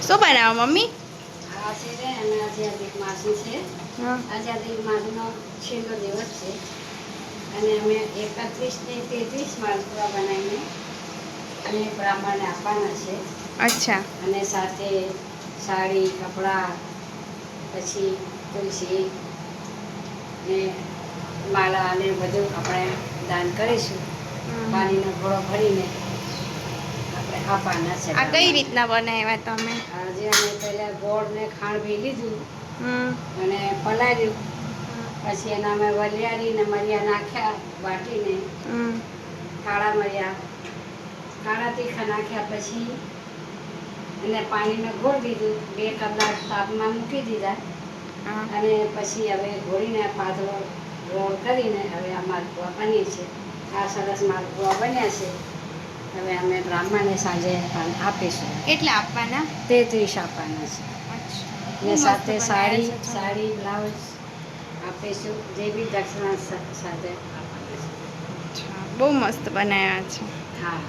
શું બનાવો મમ્મી? આ છે રે અને આજે અધિક માસી છે. હા. આજે અધિક માસનો છેલ્લો દિવસ છે અને અમે 31 ને 33 માલપુઆ બનાવીને અને બ્રાહ્મણને આપવાના છે. અચ્છા. અને સાથે સાડી, કપડાં, પછી તુલસી ને માલા અને બધું આપણે દાન કરીશું. પાણીનો ઘડો ભરીને આપણે આપવાના છે. આ કઈ રીતના બનાવ્યા તમે? આજે અમે પહેલાં ગોળને ખાંડ ભી લીધું હમ. અને પલાળ્યું. પછી એના અમે વરિયાળી ને મરિયા નાખ્યા વાટીને. કાળા મરિયા, કાળા તીખા નાખ્યા પછી એને પાણીમાં ઘોળ દીધું. 2 કલાક તાપમાં મૂકી દીધા અને પછી હવે ઘોળીને પાતળો રોલ કરીને હવે આ માલપુઆ બની છે. આ સરસ માલપુઆ બન્યા છે. હવે અમે બ્રાહ્મણને સાંજે આપીશું. કેટલા આપવાના? 33 આપવાના છે. ને સાથે સાડી બ્લાઉઝ આપીશું. જે બી દક્ષિણા સાથે આપવાના છે. બહુ મસ્ત બનાવ્યા છે. હા.